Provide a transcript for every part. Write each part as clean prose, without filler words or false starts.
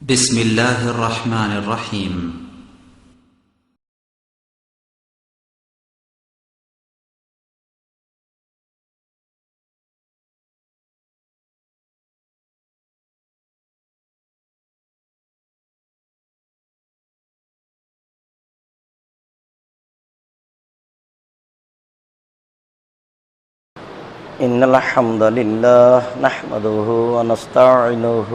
بسم الله الرحمن الرحيم إن الحمد لله نحمده ونستعينه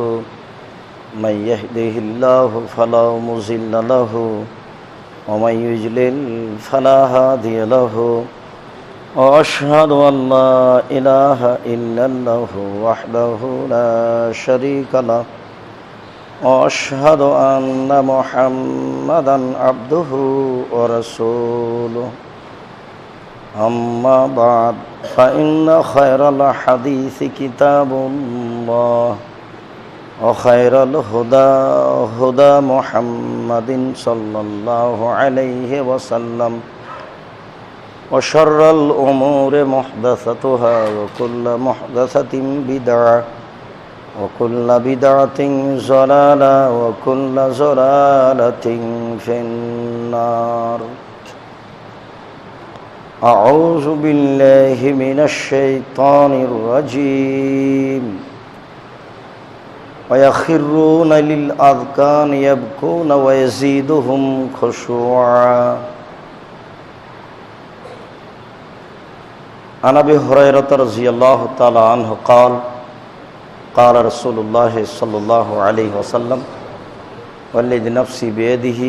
من يهده الله فلا مضل له ومن يضلل فلا هادي له وأشهد أن لا إله إلا الله وحده لا شريك له وأشهد أن محمدا عبده ورسوله أما بعد فإن خير الحديث كتاب الله وخير الهدى هدى محمد صلى الله عليه وسلم وشر الأمور محدثتها وكل محدثة بدعة وكل بدعة ضلالة وكل ضلالة في النار أعوذ بالله من الشيطان الرجيم ويخرون للأذقان يبكون ويزيدهم خشوعا عن أبي هريرة رضي الله تعالى عنه قال قال رسول الله صلى الله عليه وسلم والذي نفسي بيده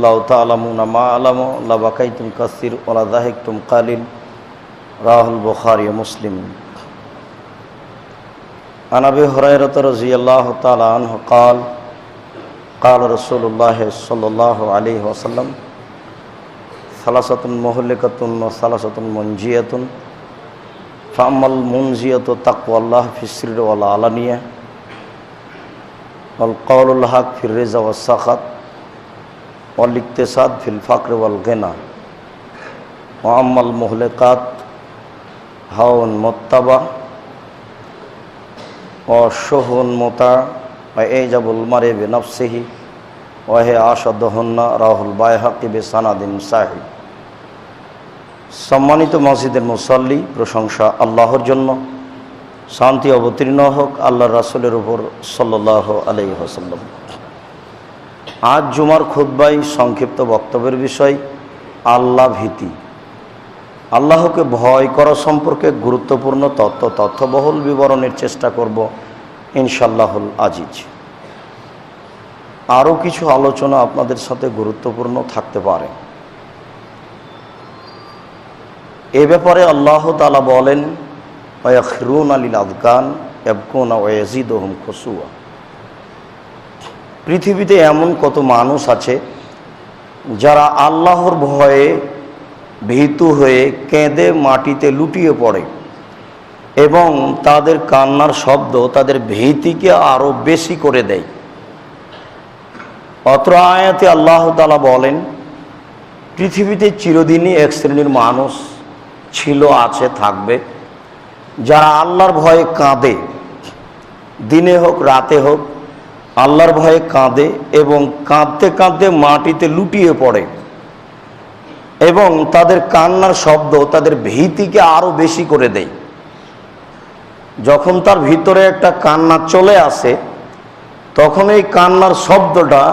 لو تعلمون ما أعلم لبكيتم كثير ولا ضحكتم قليل رواه البخاري ومسلم عن أبي هريرة رضي الله تعالى عنه قال قال رسول الله صلى الله عليه وسلم ثلاثة مهلكة وثلاثة منجية فأما المنجية تقوى الله في السر والعلانية والقول الحق في الرضا والسخط والاقتصاد في الفقر والغنى وأما المهلكات هوى متبع وشح مطاع وإعجاب المرء بنفسه وهي أشدهن رواه البيهقي بسند صحيح। সম্মানিত মসজিদের মুসল্লি, প্রশংসা আল্লাহর জন্য, শান্তি অবতীর্ণ হোক আল্লাহর রাসূলের উপর সাল্লাল্লাহু আলাইহি ওয়াসাল্লাম। আজ জুমার খুতবায় সংক্ষিপ্ত বক্তব্যের বিষয় আল্লাহ ভীতি। আল্লাহকে ভয় করা সম্পর্কে গুরুত্বপূর্ণ তথ্যবহুল বিবরণের চেষ্টা করব ইনশাআল্লাহুল আজিজ। আরও কিছু আলোচনা আপনাদের সাথে গুরুত্বপূর্ণ থাকতে পারে। এ ব্যাপারে আল্লাহ তাআলা বলেন ওয়ায়াখিরুনা লিল আযকান ইয়াবকুনা ওয়া ইয়াজিদুহুম খুশুয়া। পৃথিবীতে এমন কত মানুষ আছে যারা আল্লাহর ভয়ে ভীতু হয়ে কেঁদে মাটিতে লুটিয়ে পড়ে এবং তাদের কান্নার শব্দ তাদের ভীতিকে আরও বেশি করে দেয়। অত্র আয়াতে আল্লাহ তাআলা বলেন পৃথিবীতে চিরদিনই এক শ্রেণীর মানুষ ছিল, আছে, থাকবে যারা আল্লাহর ভয়ে কাঁদে, দিনে হোক রাতে হোক আল্লাহর ভয়ে কাঁদে এবং কাঁদতে কাঁদতে মাটিতে লুটিয়ে পড়ে এবং তাদের কান্নার শব্দ তাদের ভীতিকে আরও বেশি করে দেয়। যখন তার ভিতরে একটা কান্না চলে আসে তখন এই কান্নার শব্দটা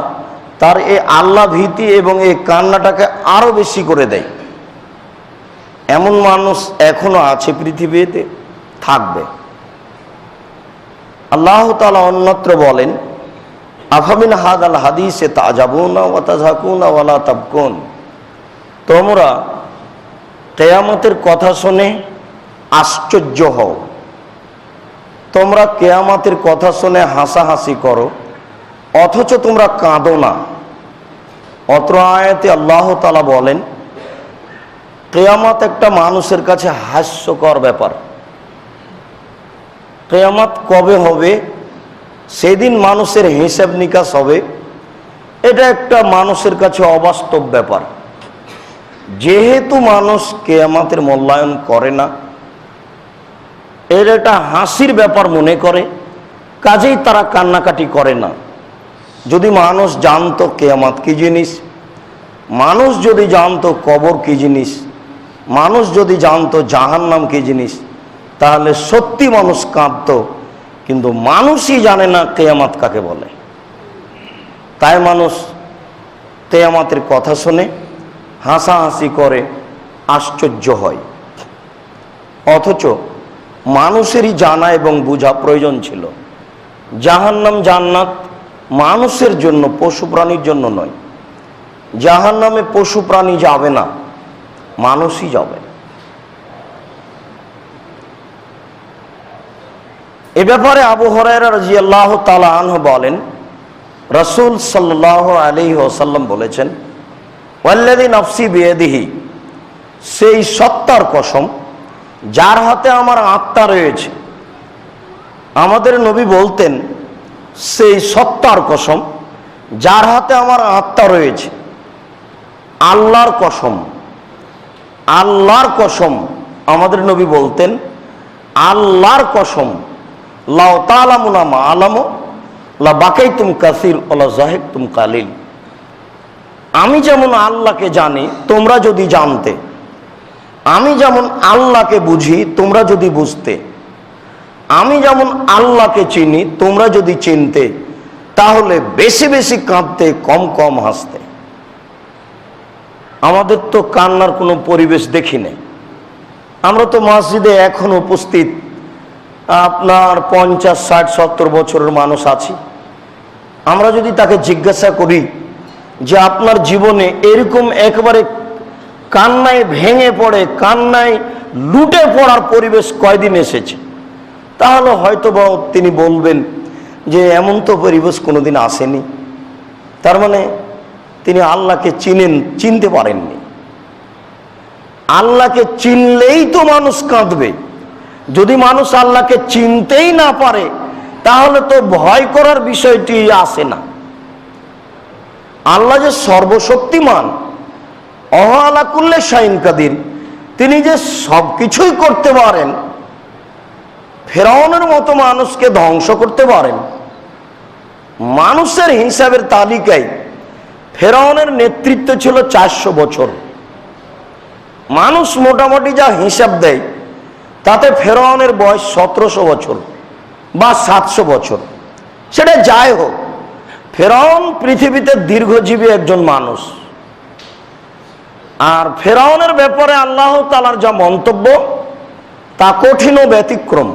তার এই আল্লাহ ভীতি এবং এই কান্নাটাকে আরও বেশি করে দেয়। এমন মানুষ এখনো আছে পৃথিবীতে, থাকবে। আল্লাহ তাআলা অন্যত্র বলেন আফামিন হাদাল হাদিসে তাজাবুনা ওয়া তাযহাকুনা ওয়া লা তাবকুন। তোমরা কিয়ামতের কথা শুনে আশ্চর্য হও, তোমরা কিয়ামতের কথা শুনে হাসাহাসি করো অথচ তোমরা কাঁদো না। অত্র আয়াতে আল্লাহ তাআলা বলেন কিয়ামত একটা মানুষের কাছে হাস্যকর ব্যাপার। কিয়ামত কবে হবে, সেদিন মানুষের হিসাব নিকাশ হবে, এটা একটা মানুষের কাছে অবাস্তব ব্যাপার। যেহেতু মানুষ কিয়ামতের মূল্যায়ন করে না, এর একটা হাসির ব্যাপার মনে করে, কাজেই তারা কান্নাকাটি করে না। যদি মানুষ জানতো কিয়ামত কি জিনিস, মানুষ যদি জানতো কবর কি জিনিস, মানুষ যদি জানতো জাহান্নাম কি জিনিস, তাহলে সত্যি মানুষ কাঁদতো। কিন্তু মানুষই জানে না কিয়ামত কাকে বলে। তাই মানুষ কিয়ামতের কথা শুনে হাসাহাসি করে, আশ্চর্য হয়। অথচ মানুষেরই জানা এবং বোঝা প্রয়োজন ছিল। জাহান্নাম জান্নাত মানুষের জন্য, পশু প্রাণীর জন্য নয়। জাহান্নামে পশু প্রাণী যাবে না, মানুষই যাবে। এ ব্যাপারে আবু হুরায়রা রাদিয়াল্লাহু তাআলা আনহু বলেন, রাসূল সাল্লাল্লাহু আলাইহি ওয়াসাল্লাম বলেছেন, ওয়াল্লাযী নাফসি বিয়াদিহি, সেই সত্তার কসম যার হাতে আমার আত্মা রয়েছে। আমাদের নবী বলতেন, সেই সত্তার কসম যার হাতে আমার আত্মা রয়েছে, আল্লাহর কসম, আল্লাহর কসম। আমাদের নবী বলতেন, আল্লাহর কসম, লাউ তা'লামুনা মা আলামু লা বাকাইতুম কাসীর ওয়া লা যাহিকতুম কালিল। আমি যেমন আল্লাহকে জানি, তোমরা যদি জানতে, আমি যেমন আল্লাহকে বুঝি, তোমরা যদি বুঝতে, আমি যেমন আল্লাহকে চিনি, তোমরা যদি চিনতে, তাহলে বেশি বেশি কাঁদতে, কম কম হাসতে। আমাদের তো কান্নার কোনো পরিবেশ দেখি না। আমরা তো মসজিদে এখন উপস্থিত আপনার 50, 60, 70 বছরের মানুষ আছি। আমরা যদি তাকে জিজ্ঞাসা করি যে আপনার জীবনে এরকম একেবারে কান্নায় ভেঙে পড়ে, কান্নায় লুটে পড়ার পরিবেশ কয়দিন এসেছে, তাহলে হয়তো তিনি বলবেন যে এমন তো পরিবেশ কোনোদিন আসেনি। তার মানে তিনি আল্লাহকে চিনতে পারেননি। আল্লাহকে চিনলেই তো মানুষ কাঁদবে। যদি মানুষ আল্লাহকে চিনতেই না পারে, তাহলে তো ভয় করার বিষয়টি আসে না। আল্লাহ যে সর্বশক্তিমান, ওয়া আলা কুল্লি শাইইন কাদির, তিনি যে সবকিছুই করতে পারেন। ফেরাউনের মতো মানুষকে ধ্বংস করতে পারেন। মানুষের হিসাবের তালিকায় ফেরাউনের নেতৃত্ব ছিল 400 বছর। মানুষ মোটামুটি যা হিসাব দেয়, তাতে ফেরাউনের বয়স 1700 বছর বা 700 বছর। সেটা যাই হোক, ফেরাউন পৃথিবীতে দীর্ঘজীবী একজন মানুষ। আর ফেরাউনের ব্যাপারে আল্লাহ তাআলার যা মন্তব্য, তা কঠিন ও ব্যতিক্রম।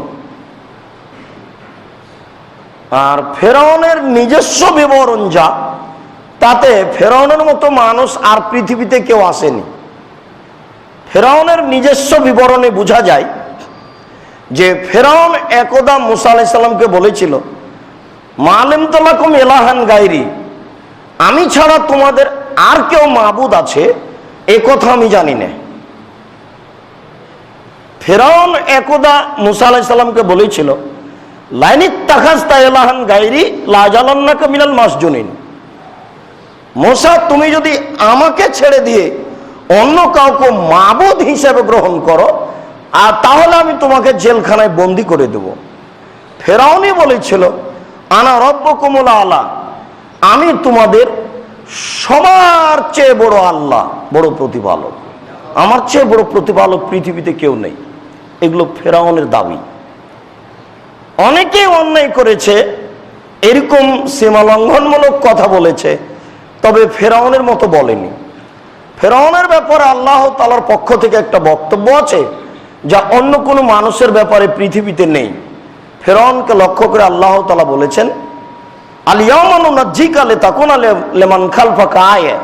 আর ফেরাউনের নিজস্ব বিবরণ যা, তাতে ফেরাউনের মতো মানুষ আর পৃথিবীতে কেউ আসেনি। ফেরাউনের নিজস্ব বিবরণে বোঝা যায় যে ফেরাউন একদা মুসা আলাইহিস সালামকে বলেছিল, মা আলিমতু লাকুম ইলাহান গায়রি, আমি ছাড়া তোমাদের আর কেউ মাবুদ আছে এ কথা আমি জানি না। ফেরাউন একদা মুসা আলাইহিস সালামকে বলেছিল, লাইনিত্তাখাযতা ইলাহান গায়রি লাজালান্নাকা মিনাল মাসজুনিন, মুসা তুমি যদি আমাকে ছেড়ে দিয়ে অন্য কাউকে মাবুদ হিসেবে গ্রহণ করো, আর তাহলে আমি তোমাকে জেলখানায় বন্দি করে দেব। ফেরাউনই বলেছিল, আনা রব্বুকুমুল আলা, আমি তোমাদের সবার চেয়ে বড় আল্লাহ, বড় প্রতিপালক। আমার চেয়ে বড় প্রতিপালক পৃথিবীতে কেউ নেই। এগুলো ফেরাউনের দাবি। অনেকেই অন্যায় করেছে, এরকম সীমা লঙ্ঘনমূলক কথা বলেছে, তবে ফেরাউনের মতো বলেনি। ফেরাউনের ব্যাপারে আল্লাহ তাআলার পক্ষ থেকে একটা বক্তব্য আছে, যা অন্য কোনো মানুষের ব্যাপারে পৃথিবীতে নেই। ফেরাউনকে লক্ষ্য করে আল্লাহ তাআলা বলেছেন, আল ইয়াওমা নুনাজ্জিকা লিতাকুনা লিমান খালফাকা আয়া,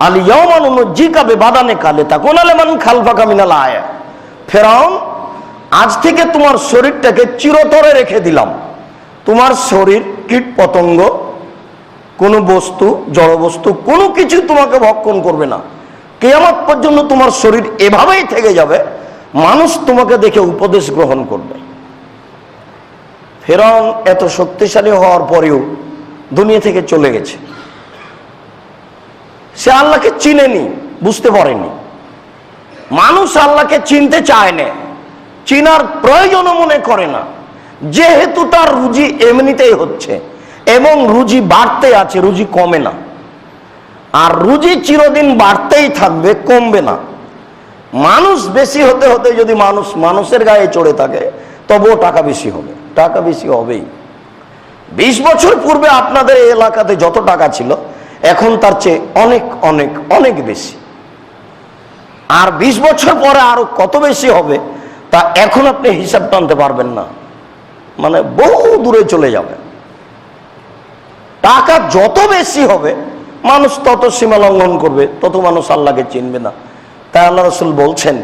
আল ইয়াওমা নুনাজ্জিকা বিবাদানিকা লিতাকুনা লিমান খালফাকা মিনাল আয়া। ফেরাউন, আজ থেকে তোমার শরীরটাকে চিরতরে রেখে দিলাম। তোমার শরীর, কীট পতঙ্গ, কোনো বস্তু, জড় বস্তু, কোনো কিছু তোমাকে ভক্ষণ করবে না। কিয়ামত পর্যন্ত তোমার শরীর এভাবেই থেকে যাবে, মানুষ তোমাকে দেখে উপদেশ গ্রহণ করবে। ফেরাউন এত শক্তিশালী হওয়ার পরেও দুনিয়া থেকে চলে গেছে। সে আল্লাহকে চিনেনি, বুঝতে পারেনি। মানুষ আল্লাহকে চিনতে চায় না, চিনার প্রয়োজনও মনে করে না, যেহেতু তার রুজি এমনিতেই হচ্ছে, এবং রুজি বাড়তে আছে, রুজি কমে না। আর রুজি চিরদিন বাড়তেই থাকবে, কমবে না। মানুষ বেশি হতে হতে যদি মানুষের গায়ে চড়ে থাকে, তবুও টাকা বেশি হবে, টাকা বেশি হবেই। 20 বছর পূর্বে আপনাদের এই এলাকাতে যত টাকা ছিল, এখন তার চেয়ে অনেক অনেক অনেক বেশি। আর 20 বছর পরে আরো কত বেশি হবে তা এখন আপনি হিসাব টানতে পারবেন না, মানে বহু দূরে চলে যাবে। টাকা যত বেশি হবে, মানুষ তত সীমা লঙ্ঘন করবে, তত মানুষ আল্লাহকে চিনবে না। তাই আল্লাহ রাসূল বলছেন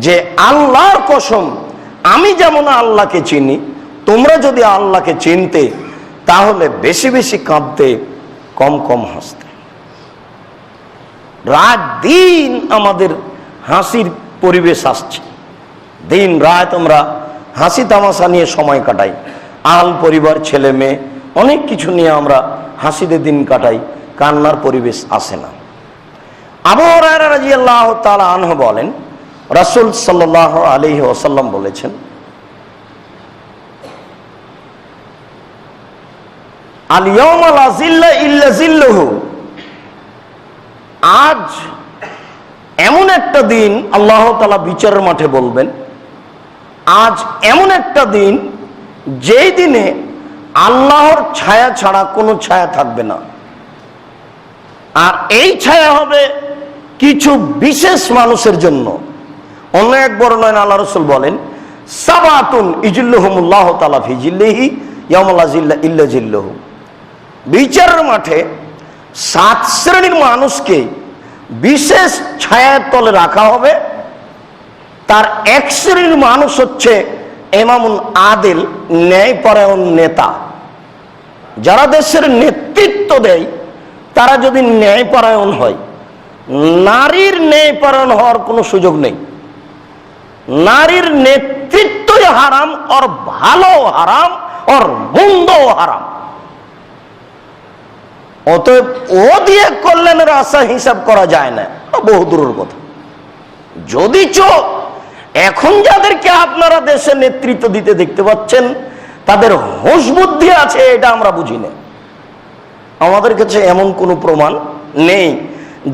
যে আল্লাহর কসম, আমি যেমন আল্লাহকে চিনি, তোমরা যদি আল্লাহকে চিনতে তাহলে বেশি বেশি কাঁদতে, কম কম হাসতে। রাত দিন আমাদের হাসির পরিবেশ আসছে, দিন রাত আমরা হাসি তামাশা নিয়ে সময় কাটাই, আল পরিবার ছেলে মেয়ে অনেক কিছু নিয়ে আমরা হাসিতে দিন কাটাই, কান্নার পরিবেশ আসে না। আবু হুরায়রা রাদিয়াল্লাহু তাআলা আনহু বলেন, রাসূল সাল্লাল্লাহু আলাইহি ওয়াসাল্লাম বলেছেন, আল ইয়াউমা লা জিল্লা ইল্লা জিল্লুহু, আজ এমন একটা দিন, আল্লাহ তাআলা বিচারের মাঠে বলবেন, আজ এমন একটা দিন যেই দিনে আল্লাহর ছায়া ছাড়া কোনো ছায়া থাকবে না। আর এই ছায়া হবে কিছু বিশেষ মানুষের জন্য। অন্য এক বর্ণনায় আল্লাহ রাসূল বলেন, সাবাতুন ইজিল্লুহুমুল্লাহু তাআলা ফি জিল্লিহি ইয়াউমা লা জিল্লা ইল্লা জিল্লুহু। বিচারের মাঠে 7 শ্রেণীর মানুষকে বিশেষ ছায়ার তলে রাখা হবে। তার এক শ্রেণীর মানুষ হচ্ছে ইমামুন আদিল, ন্যায়পরায়ণ নেতা। যারা দেশের নেতৃত্ব দেয় তারা যদি ন্যায়পরায়ণ হয়, নারীর ন্যায়পরায়ণ হওয়ার কোনো সুযোগ নেই। নারীর নেতৃত্বই হারাম, ওর ভালো হারাম, ওর মন্দও হারাম। অতএব ও দিয়ে কল্যাণের আশা হিসাব করা যায় না, বহু দূরের কথা। যদি এখন যাদেরকে আপনারা দেশে নেতৃত্ব দিতে দেখতে পাচ্ছেন, তাদের হোশ বুদ্ধি আছে, এটা আমরা বুঝি না। আমাদের কাছে এমন কোনো প্রমাণ নেই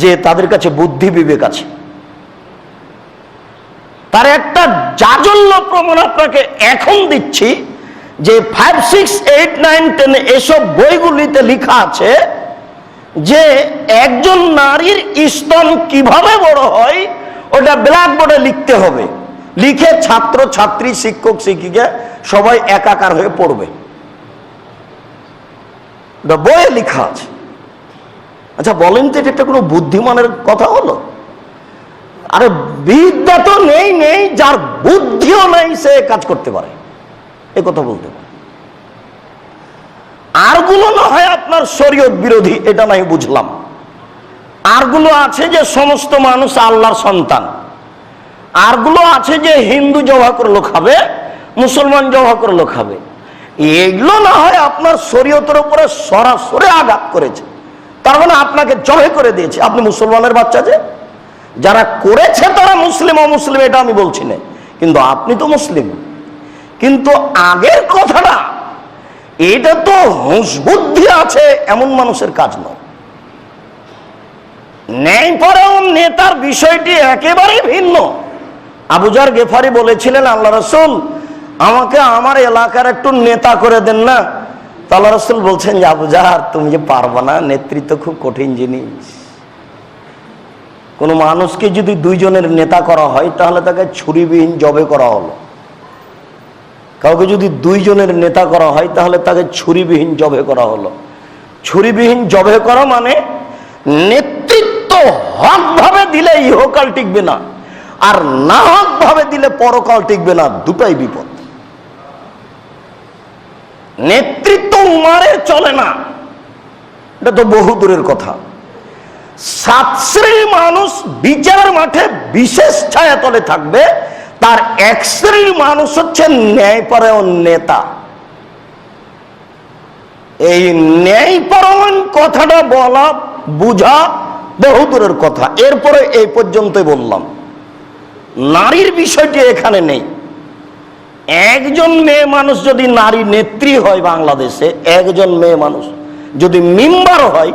যে তাদের কাছে বুদ্ধি বিবেক আছে। তার একটা জাজল্য প্রমাণ আপনাকে এখন দিচ্ছি, যে 5, 6, 8, 9, 10 এসব বইগুলিতে লেখা আছে যে একজন নারীর স্তন কিভাবে বড় হয় ওটা ব্ল্যাকবোর্ডে লিখতে হবে। লিখে ছাত্র ছাত্রী, শিক্ষক শিক্ষিকা সবাই একাকার হয়ে পড়বে, ওটা বইয়ে লেখা আছে। আচ্ছা বলেন তো, এটা কোনো বুদ্ধিমানের কথা হলো? আরে বিদ্যা তো নেই, যার বুদ্ধিও নাই সে কাজ করতে পারে, এ কথা বলতে পারে। আরগুলো না হয় আপনার শরীয়ত বিরোধী, এটা নাই বুঝলাম। আরগুলো আছে যে সমস্ত মানুষ আল্লাহর সন্তান। আরগুলো আছে যে হিন্দু জবাহ করলো খাবে, মুসলমান জবাহ করলো খাবে। এগুলো না হয় আপনার শরীয়তের উপরে সরাসরি আঘাত করেছে, তার মানে আপনাকে জবাহ করে দিয়েছে। আপনি মুসলমানের বাচ্চা, যে যারা করেছে তারা মুসলিম অমুসলিম এটা আমি বলছি না, কিন্তু আপনি তো মুসলিম। কিন্তু আগের কথাটা, এটা তো হুঁশ বুদ্ধি আছে এমন মানুষের কাজ নয়। ন্যায়পরায়ণ নেতার বিষয়টি একেবারেই ভিন্ন। আবু যার গেফারি বলেছিলেন, আল্লাহ রাসূল আমাকে আমার এলাকার একটু নেতা করে দেন না। তো আল্লাহ রাসূল বলছেন যে আবু যার, তুমি যে পারবে না, নেতৃত্ব খুব কঠিন জিনিস। কোন মানুষকে যদি 2 জনের নেতা করা হয় তাহলে তাকে ছুরিবিহীন জবে করা হলো। কাউকে যদি 2 জনের নেতা করা হয় তাহলে তাকে ছুরিবিহীন জবে করা হলো। ছুরিবিহীন জবে করা মানে নেতৃত্ব হক ভাবে দিলে ইহকাল টিকবে না, আর না হক ভাবে দিলে পরকাল টিকবে না, দুটাই বিপদ। নেতৃত্ব উমারের চলে না, এটা তো বহু দূরের কথা। 7 শ্রেণীর মানুষ বিচারের মাঠে বিশেষ ছায়াতলে থাকবে। তার এক শ্রেণীর মানুষ হচ্ছে ন্যায়পরায়ণ নেতা। এই ন্যায়পরায়ণ কথাটা বলা বুঝা বহু দূরের কথা। এরপরে এই পর্যন্তই বললাম, নারীর বিষয়টি এখানে নেই। একজন মেয়ে মানুষ যদি নারী নেত্রী হয় বাংলাদেশে, একজন মেয়ে মানুষ যদি মেম্বার হয়,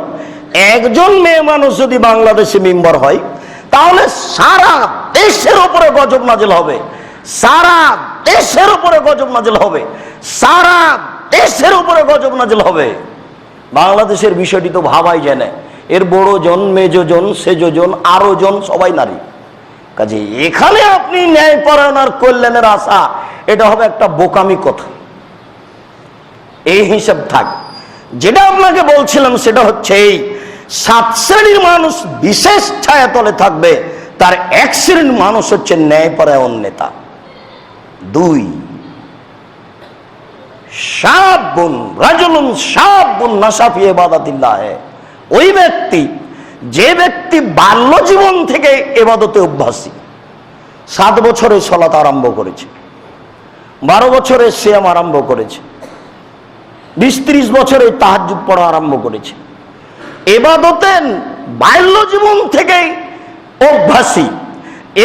একজন মেয়ে মানুষ যদি বাংলাদেশে মেম্বার হয়, তাহলে সারা দেশের উপরে গজব নাজিল হবে, সারা দেশের উপরে গজব নাজিল হবে, সারা দেশের উপরে গজব নাজিল হবে। বাংলাদেশের বিষয়টি তো ভাবাই যায় না। এর বড় জন, মেজজন, সেজজন, আরো জন সবাই নারী। কাজে এখানে আপনি ন্যায়পরায়ণ আর কল্যাণের আশা, এটা হবে একটা বোকামি কথা। এই হিসাব থাক। যেটা আপনাকে বলছিলাম সেটা হচ্ছে এই 7 শ্রেণীর মানুষ বিশেষ ছায়াতলে থাকবে, তার 1 শ্রেণীর মানুষ হচ্ছে ন্যায়পরায়ণ নেতা। 2, শাবুন রাজুলুন শাবুন নাশা ফি ইবাদাতিল্লাহ, ওই ব্যক্তি যে ব্যক্তি বাল্য জীবন থেকে ইবাদতে অভ্যাসী, 7 বছরে সালাত আরম্ভ করেছে, 12 বছরে সিয়াম আরম্ভ করেছে, 20-30 বছরে তাহাজ্জুদ পড়া আরম্ভ করেছে, ইবাদতে বাল্য জীবন থেকেই অভ্যাসী,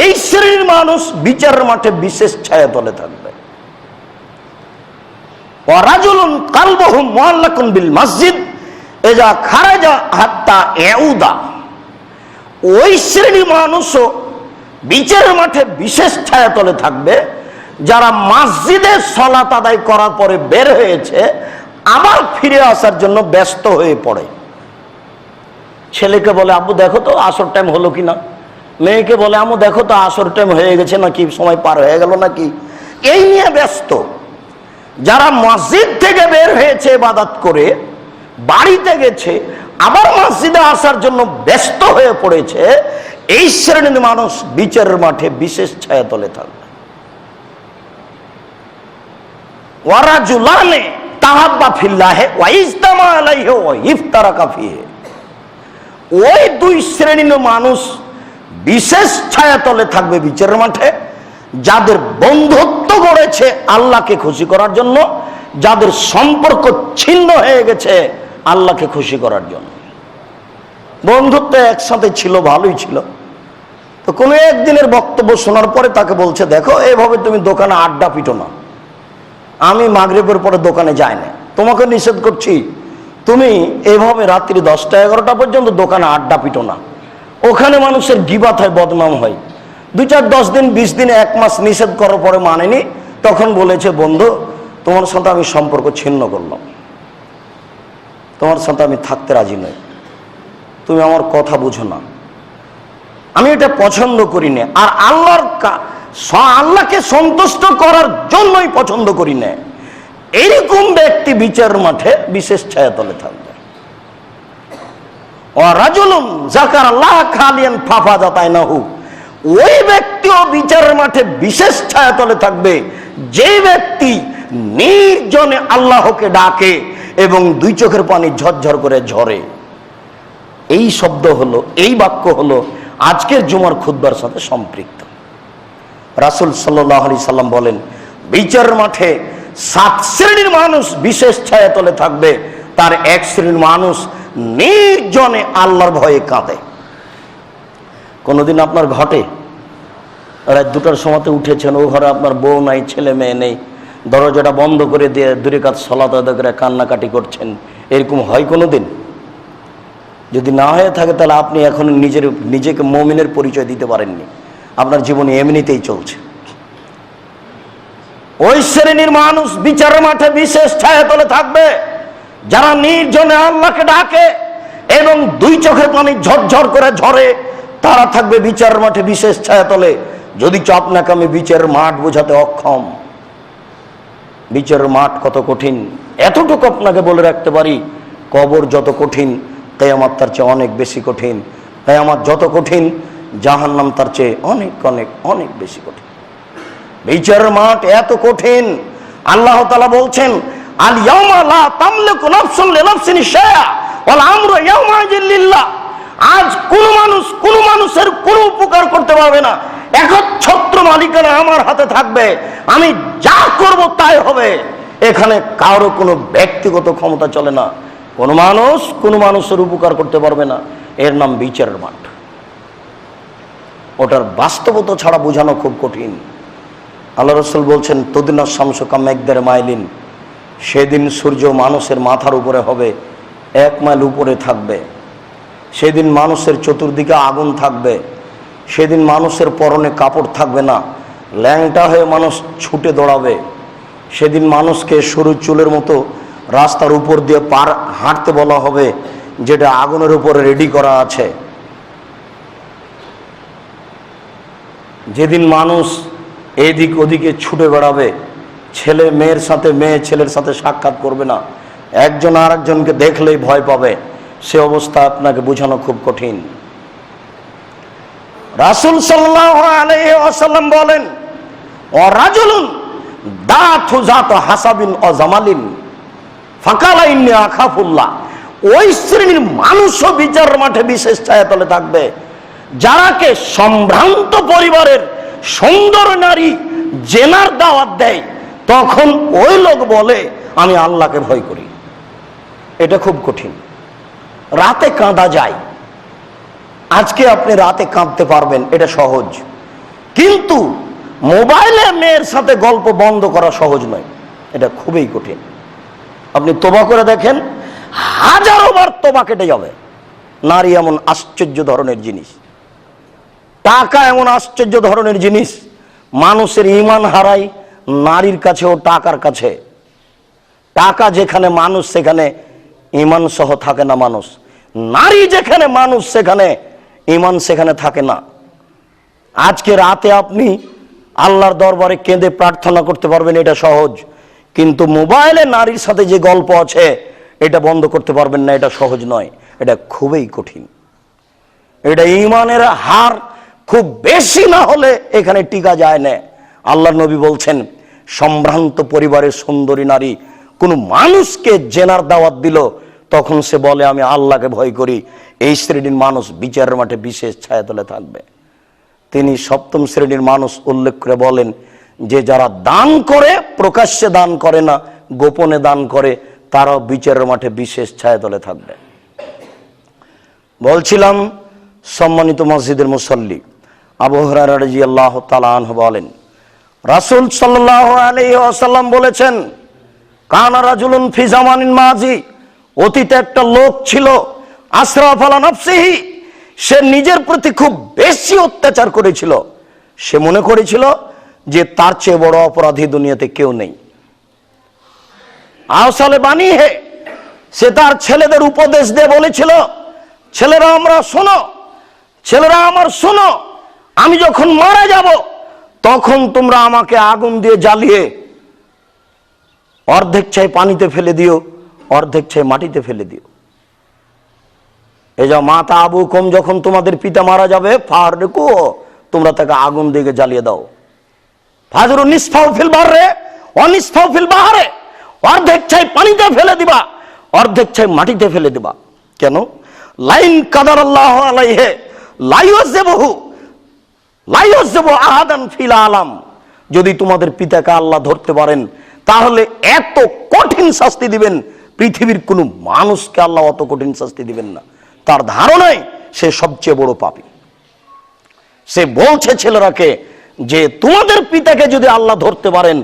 এই শ্রেণীর মানুষ বিচারের মাঠে বিশেষ ছায়াতলে থাকবে। ওয়ারাজুলুন কালবুহু মুআল্লাকুন বিল মসজিদ ইজা খারাজা হাত্তা ইয়াউদা, ওই শ্রেণীর মানুষও বিচারের মাঠে বিশেষ ছায়াতলে থাকবে যারা মসজিদে সালাত আদায় করার পরে বের হয়েছে, আবার ফিরে আসার জন্য ব্যস্ত হয়ে পড়ে। ছেলেকে বলে আব্বু দেখো তো আসর টাইম হলো কিনা, মেয়েকে বলে আম্মু দেখো তো আসর টাইম হয়ে গেছে নাকি, সময় পার হয়ে গেল নাকি, এই নিয়ে ব্যস্ত। যারা মসজিদ থেকে বের হয়েছে ইবাদত করে, বাড়িতে গেছে, আবার মসজিদে আসার জন্য ব্যস্ত হয়ে পড়েছে, এই শ্রেণীর মানুষ বিচারের মাঠে বিশেষ ছায়াতলে থাকবে। ওয়ারাজুলানে তাহাব্বা ফিল্লাহে ওয়া ইজতামা আলাইহি ওয়া ইফতারাকা ফিহি, ওই 2 শ্রেণীর মানুষ বিশেষ ছায়াতলে থাকবে বিচারের মাঠে, যাদের বন্ধুত্ব গড়েছে আল্লাহকে খুশি করার জন্য, যাদের সম্পর্ক ছিন্ন হয়ে গেছে আল্লাহকে খুশি করার জন্য। বন্ধুত্ব একসাথে ছিল, ভালোই ছিল, তো কোনো একদিনের বক্তব্য শোনার পরে তাকে বলছে দেখো এভাবে তুমি দোকানে আড্ডা পিটো না, আমি মাগরিবের পরে দোকানে যাই না, তোমাকে নিষেধ করছি তুমি এভাবে রাত্রি 10টা-11টা পর্যন্ত দোকানে আড্ডা পিটো না, ওখানে মানুষের গিবাত হয়, বদনাম হয়। 2-4, 10 দিন, 20 দিন, 1 মাস নিষেধ করার পরে মানেনি, তখন বলেছে বন্ধু তোমার সাথে আমি সম্পর্ক ছিন্ন করলাম, তোমার সাথে আমি থাকতে রাজি নই, তুমি আমার কথা বুঝো না, আমি এটা পছন্দ করি না, আর আল্লাহকে সন্তুষ্ট করার জন্যই পছন্দ করি না। এইরকম ব্যক্তি বিচার মাঠে বিশেষ ছায়াতলে থাকবে। ওয়ারাজুলুন যাকারাল্লাহ খালিয়ান ফাফাযাত আইনাহু, ওই ব্যক্তিও বিচারের মাঠে বিশেষ ছায়াতলে থাকবে যে ব্যক্তি নির্জনে আল্লাহকে ডাকে এবং 2 চোখের পানি ঝরঝর করে ঝরে। এই শব্দ হলো, এই বাক্য হলো আজকের জুমার খুতবার সাথে সম্পৃক্ত। রাসূল সাল্লাল্লাহু আলাইহি সাল্লাম বলেন বিচারের মাঠে 7 শ্রেণীর মানুষ বিশেষ ছায়াতলে থাকবে, তার 1 শ্রেণীর মানুষ নির্জনে আল্লাহর ভয়ে কাঁদে। কোনোদিন আপনার ঘটে রাত 2টার সময়তে উঠেছেন, ও ঘরে আপনার বউ নাই, ছেলে মেয়ে নেই, দরজাটা বন্ধ করে দিয়ে 2 রাকাত সালাত আদায় করে কান্নাকাটি করছেন, এরকম হয় কোনোদিন? যদি না হয়ে থাকে তাহলে আপনি এখন নিজেকে মুমিনের পরিচয় দিতে পারেননি, আপনার জীবনে এমনিতেই চলছে। ওই শ্রেণীর মানুষ বিচারের মাঠে বিশেষ ছায়াতলে থাকবে যারা নির্জনে আল্লাহকে ডাকে এবং 2 চোখের পানি ঝরঝর করে ঝরে, তারা থাকবে বিচারের মাঠে বিশেষ ছায়াতলে। যদি আপনাকে আমি বিচারের মাঠ বোঝাতে অক্ষম, বিচারের মাঠ কত কঠিন এতটুকু আপনাকে বলে রাখতে পারি, কবর যত কঠিন কিয়ামত তার চেয়ে অনেক বেশি কঠিন, কিয়ামত যত কঠিন জাহান্নাম তার চেয়ে অনেক অনেক অনেক বেশি কঠিন। বিচারের মাঠ এত কঠিন, আল্লাহ তাআলা বলছেন আল ইয়াউমা লা তামলিকু নাফসুন লিনাফসিন শাইআ ওয়াল আমরু ইয়াউমাইযিন লিল্লাহ, আজ কোন মানুষের কোনো উপকার করতে পারবে না, একচ্ছত্র মালিকানা আমার হাতে থাকবে, আমি যা করব তাই হবে। এখানে কারো কোনো ব্যক্তিগত ক্ষমতা চলে না, কোনো মানুষের উপকার করতে পারবে না। এর নাম বিচারের মাঠ। ওটার বাস্তবতা ছাড়া বোঝানো খুব কঠিন। আল্লাহ রসুল বলছেন তদিন শামসু কামেকদের মাইলিন, সেদিন সূর্য মানুষের মাথার উপরে হবে, 1 মাইল উপরে থাকবে। সেদিন মানুষের চতুর্দিকে আগুন থাকবে। সেদিন মানুষের পরনে কাপড় থাকবে না, ল্যাংটা হয়ে মানুষ ছুটে দৌড়াবে। সেদিন মানুষকে সরু চুলের মতো রাস্তার উপর দিয়ে হাঁটতে বলা হবে, যেটা আগুনের উপরে রেডি করা আছে। যেদিন মানুষ এদিক ওদিকে ছুটে বেড়াবে, ছেলে মেয়ের সাথে মেয়ে ছেলের সাথে সাক্ষাৎ করবে না, একজন আর একজনকে দেখলেই ভয় পাবে। সে অবস্থা আপনাকে বোঝানো খুব কঠিন। রাসূল সাল্লাল্লাহু আলাইহি ওয়াসাল্লাম বলেন, ও রাজুলুন দাতু জাত হাসাবিন ও জামালিন ফাকালা ইন্নী আখাফুল্লাহ। ওই শ্রেণীর মানুষও বিচার মাঠে বিশেষ ছায়াতলে থাকবে, যারাকে সম্ভ্রান্ত পরিবারের সুন্দর নারী জেনার দাওয়াত দেয়, তখন ওই লোক বলে আমি আল্লাহকে ভয় করি। এটা খুব কঠিন। রাতে কাঁদা যায়, আজকে আপনি রাতে কাঁদতে পারবেন, এটা সহজ। কিন্তু মোবাইলে মেয়ের সাথে গল্প বন্ধ করা সহজ নয়, এটা খুবই কঠিন। আপনি তোবা করে দেখেন, হাজারো বার তোবা কেটে যাবে। নারী এমন আশ্চর্য ধরনের জিনিস, টাকা এমন আশ্চর্য ধরনের জিনিস, মানুষের ঈমান হারায় নারীর কাছে ও টাকার কাছে। টাকা যেখানে মানুষ সেখানে ঈমান সহ থাকে না মানুষ, নারী যেখানে মানুষ সেখানে ঈমান সেখানে থাকে না। আজকে রাতে আপনি আল্লাহর দরবারে কেঁদে প্রার্থনা করতে পারবেন, এটা সহজ। কিন্তু মোবাইলে নারীর সাথে যে গল্প আছে এটা বন্ধ করতে পারবেন না, এটা সহজ নয়, এটা খুবই কঠিন। এটা ঈমানের হার খুব বেশি না হলে এখানে টিকা যায় না। আল্লাহর নবী বলছেন, সম্ভ্রান্ত পরিবারের সুন্দরী নারী কোন মানুষকে জেনার দাওয়াত দিল, তখন সে বলে আমি আল্লাহকে ভয় করি। এই শ্রেণীর মানুষ বিচারের মাঠে বিশেষ ছায়াতলে থাকবে। তিনি 7ম শ্রেণীর মানুষ উল্লেখ করে বলেন যে যারা দান করে, প্রকাশ্যে দান করে না, গোপনে দান করে, তারাও বিচারের মাঠে বিশেষ ছায়াতলে থাকবে। বলছিলাম, সম্মানিত মসজিদের মুসল্লি আবু হুরায়রা রাদিয়াল্লাহু তাআলা আনহু বলেন, রাসূল সাল্লাল্লাহু আলাইহি ওয়াসাল্লাম বলেছেন, কানা রাজুলুন ফি জামানিন মাজি, অতীতে একটা লোক ছিল, আসরাফ আলা নাফসিহি, সে নিজের প্রতি খুব বেশি অত্যাচার করেছিল। সে মনে করেছিল যে তার চেয়ে বড় অপরাধী দুনিয়াতে কেউ নেই। আওসালে বানি হে, সে তার ছেলেদের উপদেশ দিয়ে বলেছিল, ছেলেরা আমরা শোনো, ছেলেরা আমার শোনো, আমি যখন মারা যাব তখন তোমরা আমাকে আগুন দিয়ে জ্বালিয়ে অর্ধেক চাই পানিতে ফেলে দিও, অর্ধেক চাই মাটিতে ফেলে দিও। এই যে মাতা আবু কম, যখন তোমাদের পিতা মারা যাবে, ফারকু, তোমরা তাকে আগুন দিয়ে জ্বালিয়ে দাও। ফাজরু নিসফাউ ফিল বাহরে অনিসফাউ ফিল বাহরে, অর্ধেক চাই পানিতে ফেলে দিবা, অর্ধেক চাই মাটিতে ফেলে দিবা। কেন? লাইন কাদার আল্লাহ আলাইহে লাইয়াযিবহু লাইয়াযিবু আহাদান ফিল আলাম, যদি তোমাদের পিতাকে আল্লাহ ধরতে পারেন তাহলে এত কঠিন শাস্তি দিবেন, পৃথিবীর কোনো মানুষকে আল্লাহ অত কঠিন শাস্তি দিবেন না। তার ধারণায় সে সবচেয়ে বড় পাপী। সে বলছে ছেলেরাকে যে তোমাদের পিতাকে যদি আল্লাহ ধরতে পারেন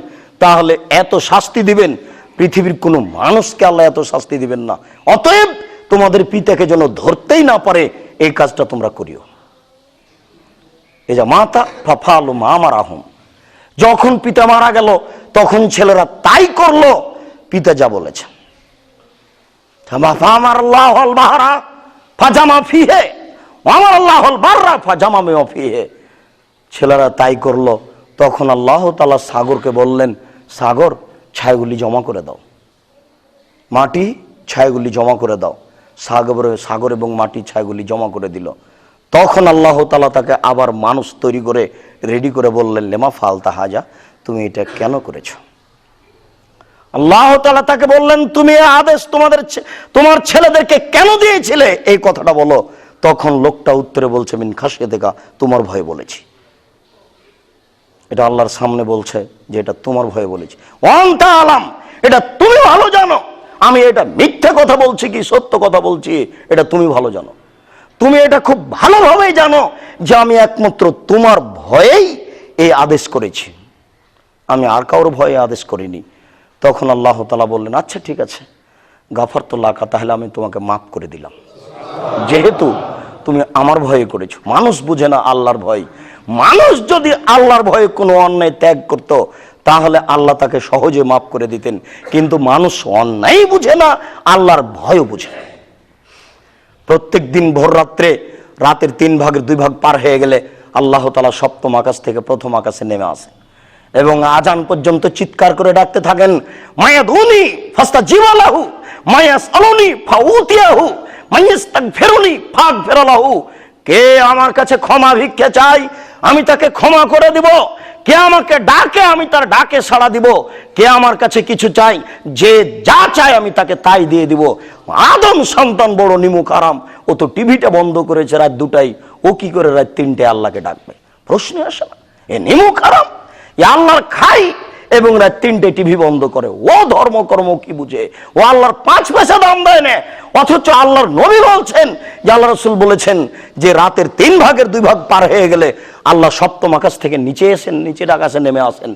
তাহলে এত শাস্তি দিবেন, পৃথিবীর কোনো মানুষকে আল্লাহ এত শাস্তি দিবেন না। অতএব তোমাদের পিতাকে যেন ধরতেই না পারে এই কাজটা তোমরা করিও। এই যে মাতা ফাফালু মা মারাহুম, যখন পিতা মারা গেল তখন ছেলেরা তাই করলো পিতা যা বলেছে। ছেলেরা তাই করলো। তখন আল্লাহ তাআলা সাগরকে বললেন, সাগর ছাইগুলি জমা করে দাও, মাটি ছাইগুলি জমা করে দাও। সাগর এবং মাটি ছাইগুলি জমা করে দিল। তখন আল্লাহ তাআলা তাকে আবার মানুষ তৈরি করে রেডি করে বললেন, লেমা ফালতা হাজা, তুমি এটা কেন করেছো? আল্লাহ তাআলা তাকে বললেন, তুমি এই আদেশ তোমার ছেলেদেরকে কেন দিয়েছিলে, এই কথাটা বলো। তখন লোকটা উত্তরে বলছে, মিন খাশিয়াতিকা, তোমার ভয়ে বলেছি। এটা আল্লাহর সামনে বলছে যে এটা তোমার ভয়ে বলেছি। ওয়ান্তা আলাম, এটা তুমি ভালো জানো আমি এটা মিথ্যা কথা বলছি কি সত্য কথা বলছি, এটা তুমি ভালো জানো। তুমি এটা খুব ভালোভাবেই জানো যে আমি একমাত্র তোমার ভয়েই এই আদেশ করেছি। আমি আর কারোর ভয়ে আদেশ করিনি। তখন আল্লাহ তাআলা বললেন, আচ্ছা ঠিক আছে, গাফারতু লাকা, তাহলে আমি তোমাকে মাফ করে দিলাম, যেহেতু তুমি আমার ভয়ে করেছো। মানুষ বুঝে না আল্লাহর ভয়। মানুষ যদি আল্লাহর ভয়ে কোনো অন্যায় ত্যাগ করত, তাহলে আল্লাহ তাকে সহজে মাফ করে দিতেন। কিন্তু মানুষ অন্যায় বুঝে না, আল্লাহর ভয়ও বুঝে না। প্রত্যেক দিন ভোর রাত্রে রাতের 3 ভাগের 2 ভাগ পার হয়ে গেলে আল্লাহ তাআলা সপ্তম আকাশ থেকে প্রথম আকাশে নেমে আসেন এবং আজান পর্যন্ত চিৎকার করে ডাকতে থাকেন, মায়াদুনি ফাস্তাজিবা লাহু, মায়াসআলুনি ফাউতিয়াহু, মায়াস্তাগফিরুনি ফাগফিরলাহু। কে আমার কাছে ক্ষমা ভিক্ষা চাই, আমি তাকে ক্ষমা করে দিব। কে আমাকে ডাকে, আমি তার ডাকে সাড়া দিব। কে আমার কাছে কিছু চাই, যে যা চায় আমি তাকে তাই দিয়ে দিব। আদম সন্তান বড় নিমুখ আরাম, ও তো টিভিটা বন্ধ করেছে রাত 2টায়, ও কি করে রাত 3টায় আল্লাহকে ডাকবে? প্রশ্ন আসে না? এ নিমুখ আরাম, এ আল্লাহর খাই এবং রাত 3টায় টিভি বন্ধ করে। ও ধর্মকর্ম কি বুঝে? ও আল্লাহর 5 পয়সা দাম দেয় না। অথচ আল্লাহর নবী বলছেন, যে আল্লাহ রাসূল বলেছেন যে রাতের 3 ভাগের 2 ভাগ পার হয়ে গেলে আল্লাহ সপ্তম আকাশ থেকে নিচে এসেন, নিচের আকাশে নেমে আসেন।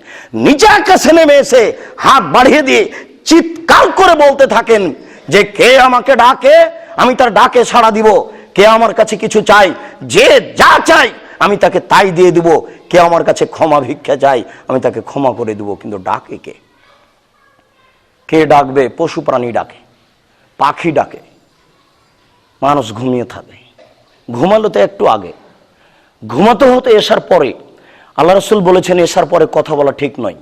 নিচে আকাশে নেমে এসে হাত বাড়িয়ে দিয়ে চিৎকার করে বলতে থাকেন যে কে আমাকে ডাকে, আমি তার ডাকে সাড়া দিব। কে আমার কাছে কিছু চাই, যে যা চাই আমি তাকে তাই দিয়ে দিব। কে আমার কাছে ক্ষমা ভিক্ষা চাই, আমি তাকে ক্ষমা করে দিব। কিন্তু ডাকে কে? কে ডাকবে? পশু প্রাণী ডাকে, পাখি ডাকে। মানুষ ঘুমিয়ে থাকে। ঘুমালো তো একটু আগে, ঘুমাতে হতো এশার পরে। আল্লাহ রাসূল বলেছেন এশার পরে কথা বলা ঠিক নয়।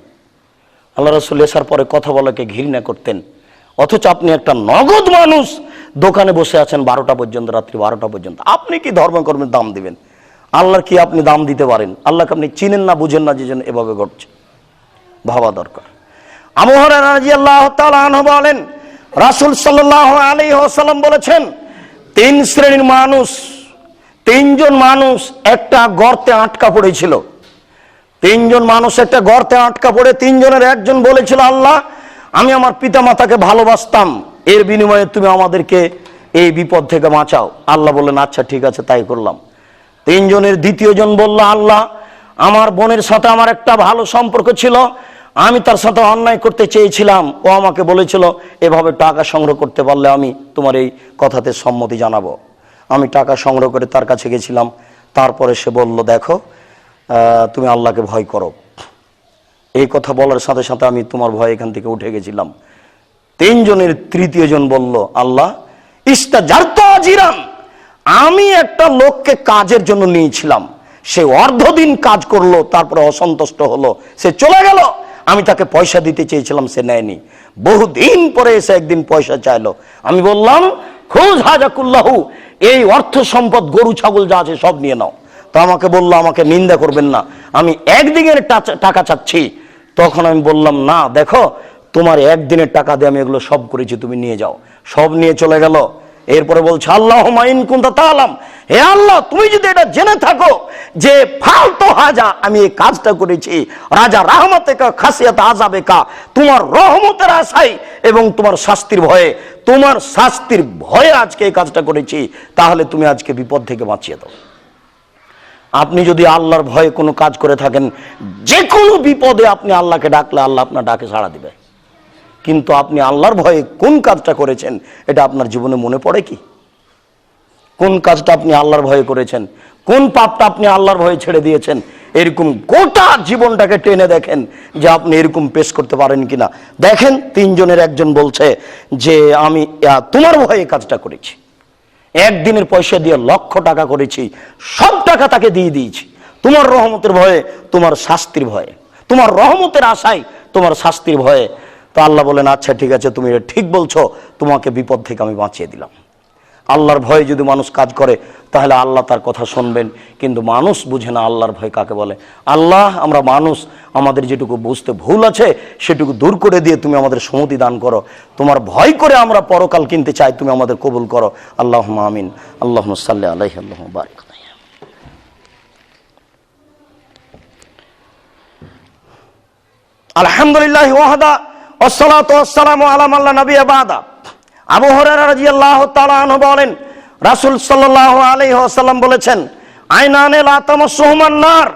আল্লাহ রাসূল এশার পরে কথা বলাকে ঘৃণা করতেন। অথচ আপনি একটা নগদ মানুষ, দোকানে বসে আছেন 12টা পর্যন্ত, রাত্রি 12টা পর্যন্ত। আপনি কি ধর্মকর্মের দাম দিবেন? আল্লাহর কি আপনি দাম দিতে পারেন? আল্লাহকে আপনি চিনেন না, বুঝেন না, যে জন্য এভাবে ঘটছে। ভাবা দরকার। আবু হুরায়রা রাদিয়াল্লাহু তাআলা আনহু বলেন, রাসূল সাল্লাল্লাহু আলাইহি ওয়াসাল্লাম বলেছেন, 3 শ্রেণীর মানুষ, 3 জন মানুষ একটা গর্তে আটকা পড়েছিল। 3 জন মানুষ একটা গর্তে আটকা পড়ে 3 জনের একজন বলেছিল, আল্লাহ আমি আমার পিতামাতাকে ভালোবাসতাম, এর বিনিময়ে তুমি আমাদেরকে এই বিপদ থেকে বাঁচাও। আল্লাহ বললেন, আচ্ছা ঠিক আছে, তাই করলাম। 3 জনের দ্বিতীয় জন বলল, আল্লাহ আমার বোনের সাথে আমার একটা ভালো সম্পর্ক ছিল, আমি তার সাথে অন্যায় করতে চেয়েছিলাম, ও আমাকে বলেছিল এভাবে টাকা সংগ্রহ করতে পারলে আমি তোমার এই কথাতে সম্মতি জানাবো। আমি টাকা সংগ্রহ করে তার কাছে গেছিলাম। তারপরে সে বলল, দেখো তুমি আল্লাহকে ভয় করো। এই কথা বলার সাথে সাথে আমি তোমার ভয় এখান থেকে উঠে গেছিলাম। 3 জনের তৃতীয় জন বলল, আল্লাহ ইস্তাজারতু আজিরান, আমি একটা লোককে কাজের জন্য নিয়েছিলাম, সে অর্ধদিন কাজ করলো, তারপরে অসন্তুষ্ট হলো, সে চলে গেল। আমি তাকে পয়সা দিতে চেয়েছিলাম, সে নেয়নি। বহুদিন পরে এসে একদিন পয়সা চাইলো। আমি বললাম, খুজ হাজাকুল্লাহু, এই অর্থ সম্পদ গরু ছাগল যা আছে সব নিয়ে নাও। তো আমাকে বললো, আমাকে নিন্দা করবেন না, আমি একদিনের টাকা চাচ্ছি। তখন আমি বললাম, না দেখো, তোমার একদিনের টাকা দিয়ে আমি এগুলো সব করেছি, তুমি নিয়ে যাও। সব নিয়ে চলে গেল। এরপরে বলছে, আল্লাহুম্মা ইন কুনতা তাআলাম, হে আল্লাহ তুমি যদি এটা জেনে থাকো যে ফালতু হাজা, আমি এই কাজটা করেছি রাজা রাহমাতেকা খাসিয়াত আযাবেকা, তোমার রহমতের আশায় এবং তোমার শাস্তির ভয়ে, তোমার শাস্তির ভয়ে আজকে এই কাজটা করেছি, তাহলে তুমি আজকে বিপদ থেকে বাঁচিয়ে দাও। আপনি যদি আল্লাহর ভয়ে কোনো কাজ করে থাকেন, যে কোনো বিপদে আপনি আল্লাহকে ডাকলে আল্লাহ আপনার ডাকে সাড়া দিবে। কিন্তু আপনি আল্লাহর ভয়ে কোন কাজটা করেছেন এটা আপনার জীবনে মনে পড়ে কি? কোন কাজটা আপনি আল্লাহর ভয়ে করেছেন? কোন পাপটা আপনি আল্লাহর ভয়ে ছেড়ে দিয়েছেন? এরকম গোটা জীবনটাকে টেনে দেখেন যে আপনি এরকম পেশ করতে পারেন কিনা। দেখেন 3 জনের একজন বলছে যে আমি তোমার ভয়ে কাজটা করেছি, একদিনের পয়সা দিয়ে লক্ষ টাকা করেছি, সব টাকা তাকে দিয়ে দিয়েছি, তোমার রহমতের ভয়ে, তোমার শাস্তির ভয়ে, তোমার রহমতের আশায়, তোমার শাস্তির ভয়ে। তো আল্লাহ বলেন, আচ্ছা ঠিক আছে, তুমি এটা ঠিক বলছো, তোমাকে বিপদ থেকে আমি বাঁচিয়ে দিলাম। আল্লাহর ভয়ে যদি মানুষ কাজ করে তাহলে আল্লাহ তার কথা শুনবেন। কিন্তু মানুষ বুঝে না আল্লাহর ভয় কাকে বলে। আল্লাহ আমরা মানুষ, আমাদের যেটুকু বুঝতে ভুল আছে সেটুকু দূর করে দিয়ে তুমি আমাদের সম্মতি দান করো। তোমার ভয় করে আমরা পরকাল কিনতে চাই, তুমি আমাদের কবুল করো। আল্লাহুম্মা আমিন। আল্লাহুম্মা সাল্লি আলাইহি আল্লাহুম্মা বারিক আলাইহি। আলহামদুলিল্লাহি ওয়াহদা ওয়াসসালাতু ওয়াসসালামু আলা মান লা নাবিয়্যা বা'দা। আবু হুরায়রা রাদিয়াল্লাহু তাআলা আনহু বলেন, রাসূল সাল্লাল্লাহু আলাইহি ওয়াসাল্লাম বলেছেন, আইনানে লা তামাসসুহুমান নার,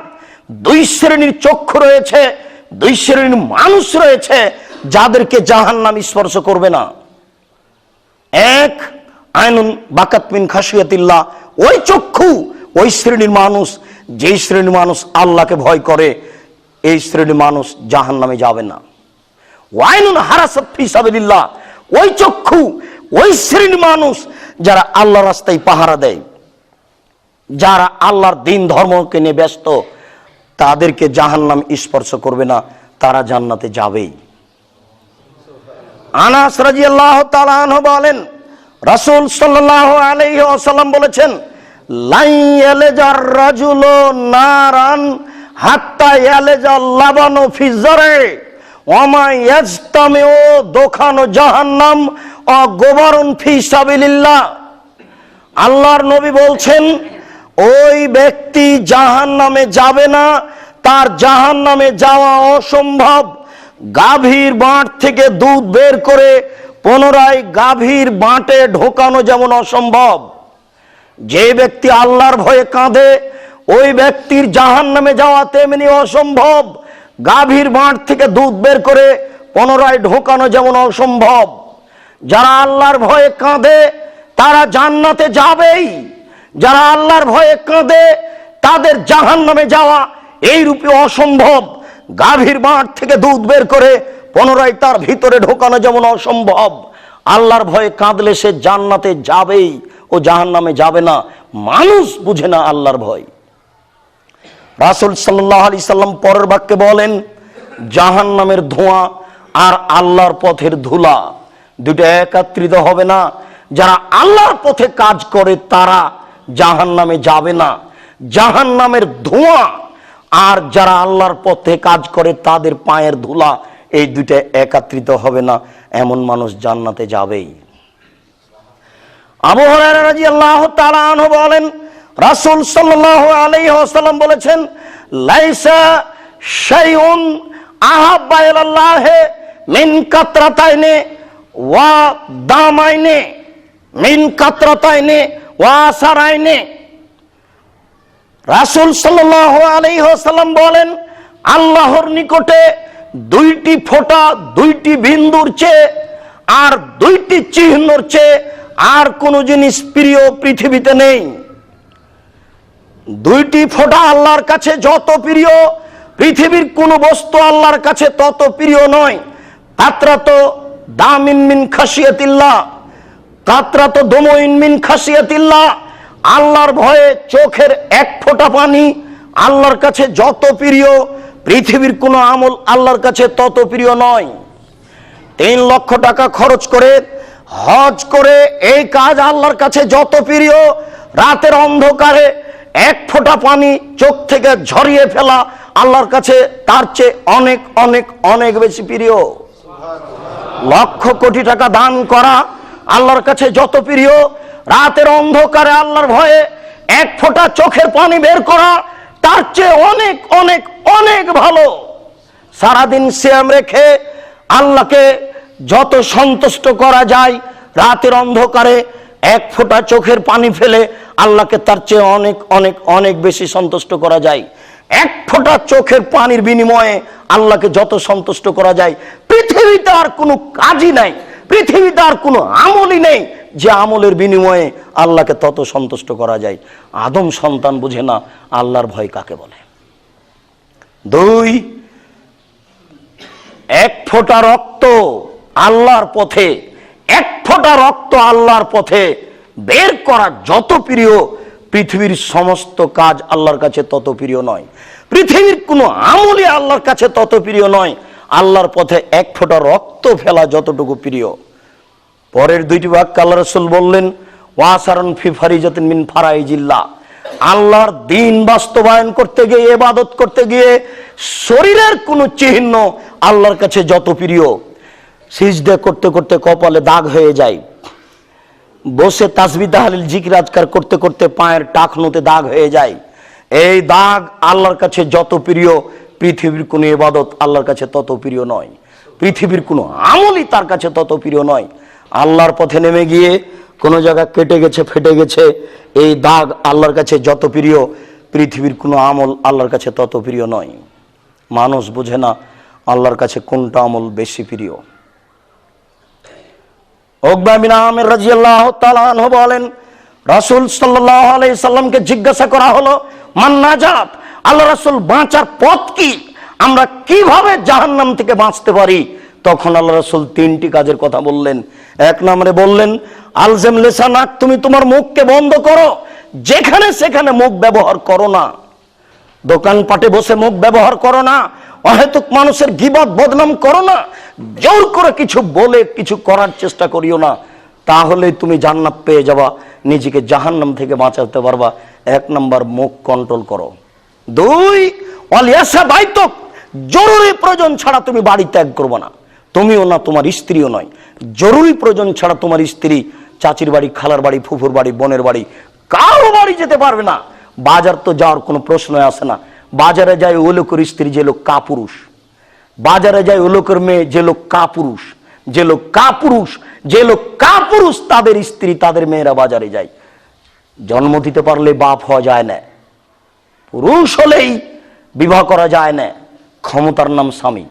2 শ্রেণীর চক্ষু রয়েছে দুই শ্রেণীর মানুষ রয়েছে যাদেরকে জাহান্নাম স্পর্শ করবে না। এক, আইনুন বাকাত মিন খাশিয়াতিল্লাহ, ওই চক্ষু, ওই শ্রেণীর মানুষ, যেই শ্রেণীর মানুষ আল্লাহকে ভয় করে, এই শ্রেণীর মানুষ জাহান্নামে যাবে না। ওয়াইনুন হারাসাত ফি সাবিলিল্লাহ, ওই চক্ষু, ওই শ্রেণীর মানুষ যারা আল্লাহর রাস্তায় পাহারা দেয়, যারা আল্লাহর দ্বীন ধর্মকে নিয়ে ব্যস্ত, তাদেরকে জাহান্নাম স্পর্শ করবে না, তারা জান্নাতে যাবেই। আনাস রাদিয়াল্লাহু তাআলা আনহু বলেন, রাসূল সাল্লাল্লাহু আলাইহি ওয়াসাল্লাম বলেছেন, লাই ইয়ালাজার রাজুলু নারান হাত্তা ইয়ালাজাল লাবানু ফি যারে ওয়া মা ইয়াজতামিউ দুখানু জাহান্নাম ওয়া গুবারুন ফি সাবিলিল্লাহ। আল্লাহর নবী বলছেন, ওই ব্যক্তি জাহান্নামে যাবে না, তার জাহান্নামে যাওয়া অসম্ভব। গাভীর বাঁট থেকে দুধ বের করে পুনরায় গাভীর বাঁটে ঢোকানো যেমন অসম্ভব, যে ব্যক্তি আল্লাহর ভয়ে কাঁদে ওই ব্যক্তির জাহান্নামে যাওয়া তেমনি অসম্ভব। গাভীর বাঁট থেকে দুধ বের করে পুনরায় ঢোকানো যেমন অসম্ভব। যারা আল্লাহর ভয়ে কাঁদে তারা জান্নাতে যাবেই, যারা আল্লাহর ভয়ে কাঁদে তাদের জাহান্নামে যাওয়া এই রূপে অসম্ভব। গাভীর বাঁট থেকে দুধ বের করে পুনরায় তার ভিতরে ঢোকানো যেমন অসম্ভব, আল্লাহর ভয়ে কাঁদলে সে জান্নাতে যাবেই, ও জাহান্নামে যাবে না। মানুষ বুঝে না আল্লাহর ভয়। রাসূল সাল্লাল্লাহু আলাইহি সাল্লাম পরের বাক্যে বলেন, জাহান্নামের ধোঁয়া আর আল্লাহর পথের ধুলা দুটো একত্রিত হবে না। যারা আল্লাহর পথে কাজ করে তারা জাহান্নামে যাবে না। জাহান্নামের ধোঁয়া আর যারা আল্লাহর পথে কাজ করে তাদের পায়ের ধুলা, এই দুইটা একত্রিত হবে না, এমন মানুষ জান্নাতে যাবেই। আবু হুরায়রা রাদিয়াল্লাহু তাআলা আনহু বলেন, রাসূল সাল্লাল্লাহু আলাইহি ওয়াসাল্লাম বলেছেন, লাইসা শাইউন আহাব্বা ইলাল্লাহি মিন কাতরাতাইনি ওয়া দামাইনি মিন কাতরাতাইনি ওয়া আসারাইনি। রাসূল সাল্লাল্লাহু আলাইহি ওয়াসাল্লাম বলেন, আল্লাহর নিকটে দুইটি ফোঁটা, দুইটি বিন্দুর চেয়ে আর দুইটি চিহ্নর চেয়ে আর কোন জিনিস প্রিয় পৃথিবীতে নেই। দুইটি ফোঁটা আল্লাহর কাছে যত প্রিয়, পৃথিবীর কোন বস্তু আল্লাহর কাছে তত প্রিয় নয়। কাতরাত দামিন মিন খাশিয়াতিল্লাহ, কাতরাত দুমুইন মিন খাশিয়াতিল্লাহ, আল্লাহর ভয়ে চোখের এক ফোঁটা পানি আল্লাহর কাছে যত প্রিয়, পৃথিবীর কোন আমল আল্লাহর কাছে তত প্রিয় নয়। 3 লক্ষ টাকা খরচ করে হজ করে এই কাজ আল্লাহর কাছে যত প্রিয়, রাতের অন্ধকারে এক ফোঁটা পানি চোখ থেকে ঝরিয়ে ফেলা আল্লাহর কাছে তার চেয়ে অনেক অনেক অনেক বেশি প্রিয়। লক্ষ কোটি টাকা দান করা আল্লাহর কাছে যত প্রিয়, রাতের অন্ধকারে আল্লাহর ভয়ে এক ফোঁটা চোখের পানি বের করা তার চেয়ে অনেক অনেক অনেক ভালো। সারাদিন সিয়াম রেখে আল্লাহকে যত সন্তুষ্ট করা যায়, রাতের অন্ধকারে এক ফোঁটা চোখের পানি ফেলে আল্লাহকে তার চেয়ে অনেক অনেক অনেক বেশি সন্তুষ্ট করা যায়। এক ফোঁটা চোখের পানির বিনিময়ে আল্লাহকে যত সন্তুষ্ট করা যায়, পৃথিবীতে আর কোনো কাজই নাই, পৃথিবীতে আর কোনো আমলই নেই যে আমলের বিনিময়ে আল্লাহকে তত সন্তুষ্ট করা যায়। আদম সন্তান বুঝে না আল্লাহর ভয় কাকে বলে। 2, এক ফোঁটা রক্ত আল্লাহর পথে, এক ফোঁটা রক্ত আল্লাহর পথে বের করা যত প্রিয়, পৃথিবীর সমস্ত কাজ আল্লাহর কাছে তত প্রিয় নয়। পৃথিবীর কোনো আমলই আল্লাহর কাছে তত প্রিয় নয়, আল্লাহর পথে এক ফোঁটা রক্ত ফেলা যতটুকু প্রিয়। পরের 2টি বাক্য আল্লাহ রাসূল বললেন, ওয়াসারুন ফি ফারিজাতিন মিন ফারাইজিল্লাহ, আল্লাহর দ্বীন বাস্তবায়ন করতে গিয়ে, ইবাদত করতে গিয়ে শরীরের কোনো চিহ্ন আল্লাহর কাছে যত প্রিয়। সিজদা করতে করতে কপালে দাগ হয়ে যায়, বসে তাসবিহ তাহলিল জিকির আজকার করতে করতে পায়ের টাকনুতে দাগ হয়ে যায়, এই দাগ আল্লাহর কাছে যত প্রিয়, পৃথিবীর কোনো ইবাদত আল্লাহর কাছে তত প্রিয় নয়, পৃথিবীর কোনো আমলই তার কাছে তত প্রিয় নয়। আল্লাহর পথে নেমে গিয়ে কোনো জায়গা কেটে গেছে, ফেটে গেছে, এই দাগ আল্লাহর কাছে যত প্রিয়, পৃথিবীর কোনো আমল আল্লাহর কাছে তত প্রিয় নয়। মানুষ বুঝে না আল্লাহর কাছে কোনটা আমল বেশি প্রিয়? উকবা বিন আমির রাদিয়াল্লাহু তাআলা আনহু বলেন, রাসূল সাল্লাল্লাহু আলাইহি সাল্লামকে জিজ্ঞাসা করা হলো, মান নাজাত, আল্লাহ রাসূল বাঁচার পথ কি, আমরা কিভাবে জাহান্নাম থেকে বাঁচতে পারি? তখন আল্লাহ রাসূল তিনটি কাজের কথা বললেন। এক নম্বরে বললেন, আলজাম লিসানাক, তুমি তোমার মুখকে বন্ধ করো, যেখানে সেখানে মুখ ব্যবহার করো না, দোকানপাটে বসে মুখ ব্যবহার করো না, অহেতুক মানুষের গীবত বদনাম করো না, জোর করে কিছু বলে কিছু করার চেষ্টা করিও না, তাহলে তুমি জান্নাত পেয়ে যাবা, নিজেকে জাহান্নাম থেকে বাঁচাতে পারবা। এক নাম্বার, মুখ কন্ট্রোল করো। দুই, ওয়ালিয়াসা বাইতুক, জরুরি প্রয়োজন ছাড়া তুমি বাড়ি ত্যাগ করবে না, তুমিও না, তোমার স্ত্রীও নয়। জরুরি প্রয়োজন ছাড়া তোমার স্ত্রী চাচির বাড়ি, খালার বাড়ি, ফুফুর বাড়ি, বোনের বাড়ি, কারো বাড়ি যেতে পারবে না। বাজার তো যাওয়ার কোনো প্রশ্নই আসে না। বাজারে যায় ওই লোকের স্ত্রী যে লোক কাপুরুষ, বাজারে যায় ওই লোকের মেয়ে যে লোক কাপুরুষ, যে লোক কাপুরুষ, যে লোক কাপুরুষ তাদের স্ত্রী, তাদের মেয়েরা বাজারে যায়। জন্ম দিতে পারলে বাপ হওয়া যায় না, পুরুষ হলেই বিবাহ করা যায় না। ক্ষমতার নাম স্বামী,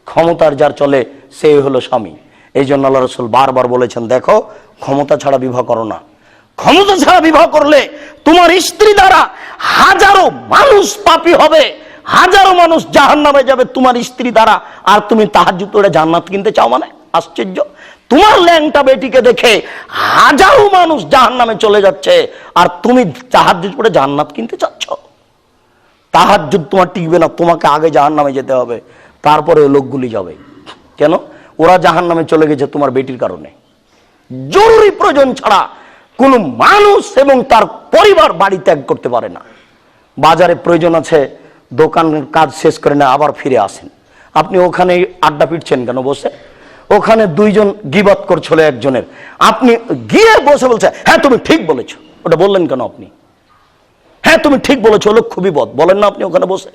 ক্ষমতার যার চলে সে হলো স্বামী। এই জন্য আল্লাহ রাসূল বারবার বলেছেন, দেখো ক্ষমতা ছাড়া বিবাহ করো না। ক্ষমতা ছাড়া বিবাহ করলে তোমার স্ত্রী দ্বারা হাজারো মানুষ পাপী হবে, হাজারো মানুষ জাহান্নামে যাবে তোমার স্ত্রী দ্বারা, আর তুমি তাহাজ্জুদ পড়ে জান্নাত কিনতে চাও? মানে আশ্চর্য! তোমার ল্যাংটা বেটিকে দেখে হাজারো মানুষ জাহান্নামে চলে যাচ্ছে, আর তুমি তাহাজ্জুদ পড়ে জান্নাত কিনতে চাচ্ছ? তাহাজ্জুদ তোমার টিকবে না, তোমাকে আগে জাহান্নামে যেতে হবে, তারপরে ওই লোকগুলি যাবে। কেন? ওরা জাহান্নামে চলে গেছে তোমার বেটির কারণে। জরুরি প্রয়োজন ছাড়া কোনো মানুষ এবং তার পরিবার বাড়ি ত্যাগ করতে পারে না। বাজারে প্রয়োজন আছে, দোকানের কাজ শেষ করে না আবার ফিরে আসেন, আপনি ওখানে আড্ডা পিটছেন কেন বসে? ওখানে দুইজন গীবত করছিল একজনের, আপনি গিয়ে বসে বলছে, হ্যাঁ তুমি ঠিক বলেছো। ওটা বললেন কেন আপনি? হ্যাঁ তুমি ঠিক বলেছো, লোক খুবই বদ, বলেন না আপনি ওখানে বসে?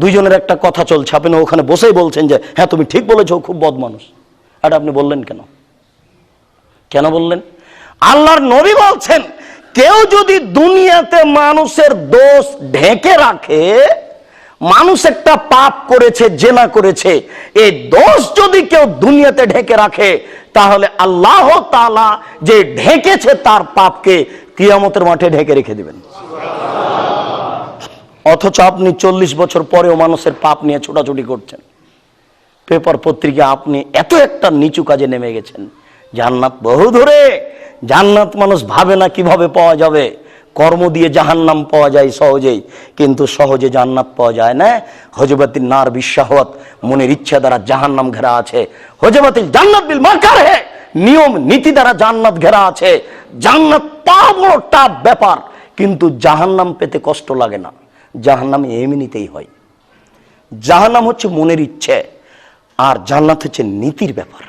দুইজনের একটা কথা চলছে, আপনি ওখানে বসেই বলছেন যে হ্যাঁ তুমি ঠিক বলেছো, খুব বদ মানুষ। এটা আপনি বললেন কেন? কেন বললেন? আল্লাহর নবী বলছেন, কেউ যদি দুনিয়াতে মানুষের দোষ ঢেকে রাখে, মানুষ একটা পাপ করেছে, জেনা করেছে, এই দোষ যদি কেউ দুনিয়াতে ঢেকে রাখে, তাহলে আল্লাহ তাআলা যে ঢেকেছে তার পাপকে কিয়ামতের মাঠে ঢেকে রেখে দিবেন। অথচ আপনি 40 বছর পরেও মানুষের পাপ নিয়ে ছোটাছুটি করছেন, পেপার পত্রিকা আপনি এত একটা নিচু কাজে নেমে গেছেন। জান্নাত বহু দূরে, জান্নাত মানুষ ভাবে না কিভাবে পাওয়া যাবে। কর্ম দিয়ে জাহান্নাম পাওয়া যায় সহজেই, কিন্তু সহজে জান্নাত পাওয়া যায় না। হজবাতিল নার বিশাহওয়াত, মনের ইচ্ছা দ্বারা জাহান্নাম ঘেরা আছে। হজবাতিল জান্নাত বিল মাকার হে, নিয়ম নীতি দ্বারা জান্নাত ঘেরা আছে। জান্নাত পাওয়াটা ব্যাপার, কিন্তু জাহান্নাম পেতে কষ্ট লাগে না, জাহান্নাম এমনিতেই হয়। জাহান্নাম হচ্ছে মনের ইচ্ছে, আর জান্নাত হচ্ছে নীতির ব্যাপার।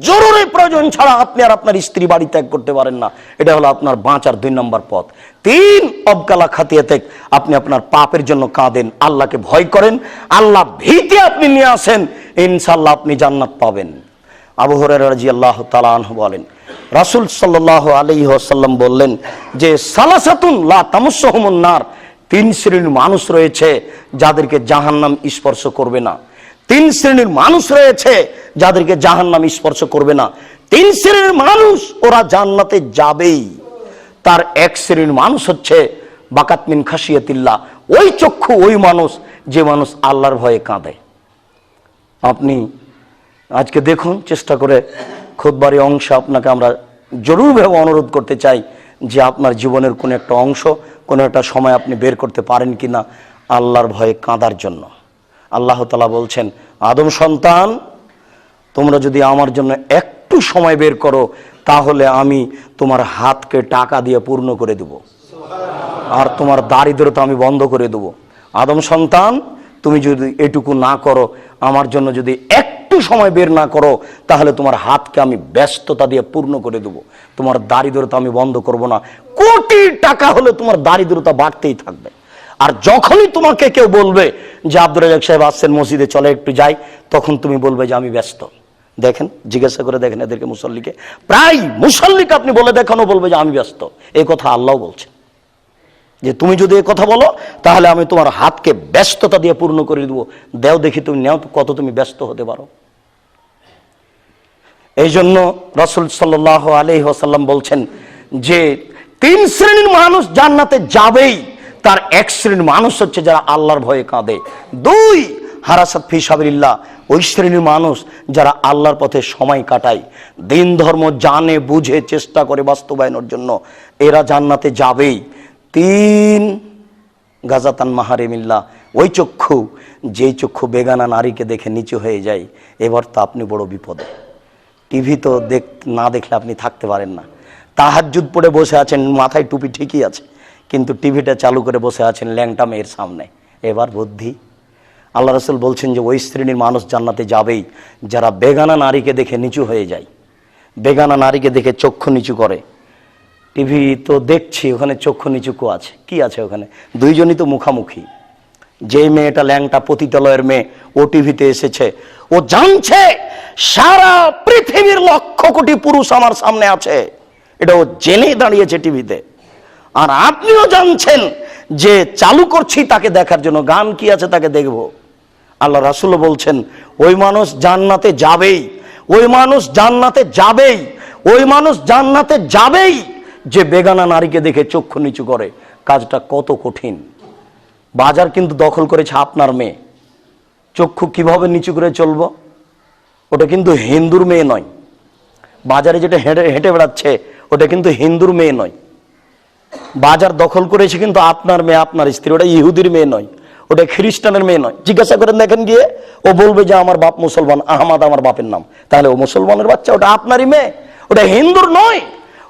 জরুরি প্রয়োজন ছাড়া আপনি আর আপনার স্ত্রী বাড়ি ত্যাগ করতে পারেন না, এটা হলো আপনার বাঁচার 2 নম্বর পথ। 3, অবকালা খাতিয়াতে, আপনি আপনার পাপের জন্য কাঁদেন, আল্লাহকে ভয় করেন, আল্লাহ ভীতি আপনি নিয়ে আসেন, ইনশাআল্লাহ আপনি জান্নাত পাবেন। আবু হুরায়রা রাদিয়াল্লাহু তাআলা আনহু বলেন, রাসূল সাল্লাল্লাহু আলাইহি ওয়াসাল্লাম বললেন যে সালাসাতুন লা তামাসসুহুমুন নার, 3 শ্রেণীর মানুষ রয়েছে যাদেরকে জাহান্নাম স্পর্শ করবে না। 3 শ্রেণীর মানুষ রয়েছে যাদেরকে জাহান্নাম স্পর্শ করবে না। 3 শ্রেণীর মানুষ, ওরা জান্নাতে যাবেই। তার 1 শ্রেণীর মানুষ হচ্ছে বাকাত মিন খাশিয়াতিল্লাহ, ওই চক্ষু, ওই মানুষ যে মানুষ আল্লাহর ভয়ে কাঁদে। আপনি আজকে দেখুন, চেষ্টা করে খুতবার এই অংশ আপনাকে আমরা জরুরিভাবে অনুরোধ করতে চাই যে আপনার জীবনের কোনো একটা অংশ, কোনো একটা সময় আপনি বের করতে পারেন কিনা আল্লাহর ভয়ে কাঁদার জন্য। আল্লাহ তাআলা বলছেন, আদম সন্তান, তোমরা যদি আমার জন্য একটু সময় বের করো, তাহলে আমি তোমার হাতকে টাকা দিয়ে পূর্ণ করে দেব, আর তোমার দারিদ্রতা আমি বন্ধ করে দেব। আদম সন্তান, তুমি যদি এটুকু না করো, আমার জন্য যদি একটু সময় বের না করো, তাহলে তোমার হাতকে আমি ব্যস্ততা দিয়ে পূর্ণ করে দেব, তোমার দারিদ্রতা আমি বন্ধ করব না। কোটি টাকা হলে তোমার দারিদ্রতা বাড়তেই থাকবে। আর যখনই তোমাকে কেউ বলবে যে আব্দুর রাজ্জাক সাহেব আসছেন মসজিদে, চলে একটু যাই, তখন তুমি বলবে যে আমি ব্যস্ত। দেখেন, জিজ্ঞাসা করে দেখেন এদেরকে, মুসল্লিকে, প্রায় মুসল্লিকে আপনি বলে দেখানো, বলবে যে আমি ব্যস্ত। এই কথা আল্লাহ বলছেন। যে তুমি যদি এ কথা বলো তাহলে আমি তোমার হাতকে ব্যস্ততা দিয়ে পূর্ণ করে দেবো। দেও দেখি তুমি নেও কত তুমি ব্যস্ত হতে পারো। এই জন্য রাসূল সাল্লাল্লাহু আলাইহি ওয়াসাল্লাম বলছেন যে 3 শ্রেণীর মানুষ জান্নাতে যাবেই। তার 1 শ্রেণীর মানুষ হচ্ছে যারা আল্লাহর ভয়ে কাঁদে। 2 হারাসাত ফি সাবিলিল্লাহ, ওই শ্রেণীর মানুষ যারা আল্লাহর পথে সময় কাটায়, দিন ধর্ম জানে বুঝে চেষ্টা করে বাস্তবায়নের জন্য, এরা জান্নাতে যাবেই। 3 গাজাতান মাহারিমিল্লাহ, ওই চক্ষু, যেই চক্ষু বেগানা নারীকে দেখে নিচু হয়ে যায়, এবার তো আপনি বড় বিপদে। টিভি তো না দেখলে আপনি থাকতে পারেন না। তাহাজ্জুদ পড়ে বসে আছেন, মাথায় টুপি ঠিকই আছে, কিন্তু টিভিটা চালু করে বসে আছেন ল্যাংটা মেয়ের সামনে, এবার বুদ্ধি। আল্লাহ রাসূল বলছেন যে ওই শ্রেণীর মানুষ জান্নাতে যাবেই যারা বেগানা নারীকে দেখে নিচু হয়ে যায়, বেগানা নারীকে দেখে চক্ষু নিচু করে। টিভি তো দেখছি, ওখানে চক্ষু নিচু আছে, কি আছে ওখানে? দুইজনই তো মুখামুখি। যে মেয়েটা ল্যাংটা পতিতালয়ের মেয়ে, ও টিভিতে এসেছে, ও জানছে সারা পৃথিবীর লক্ষ কোটি পুরুষ আমার সামনে আছে, এটা ও জেনে দাঁড়িয়েছে টিভিতে। আর আপনিও জানছেন যে চালু করছি তাকে দেখার জন্য, গান কি আছে তাকে দেখব। আল্লাহ রাসূল বলছেন ওই মানুষ জান্নাতে যাবেই, ওই মানুষ জান্নাতে যাবেই, ওই মানুষ জান্নাতে যাবেই যে বেগানা নারীকে দেখে চক্ষু নিচু করে। কাজটা কত কঠিন। বাজার কিন্তু দখল করেছে আপনার মেয়ে, চক্ষু কিভাবে নিচু করে চলবো? ওটা কিন্তু হিন্দুর মেয়ে নয়। বাজারে যেটা হেঁটে হেঁটে বেড়াচ্ছে ওটা কিন্তু হিন্দুর মেয়ে নয়। বাজার দখল করেছে কিন্তু আপনার মেয়ে, আপনার স্ত্রী, ওটা ইহুদির মেয়ে নয়, ওটা খ্রিস্টানের মেয়ে নয়। জিজ্ঞাসা করেন দেখেন গিয়ে, ও বলবে যে আমার বাপ মুসলমান, আহমদ আমার বাপের নাম, তাহলে ও মুসলমানের বাচ্চা, ওটা আপনারই মেয়ে, ওটা হিন্দুর নয়,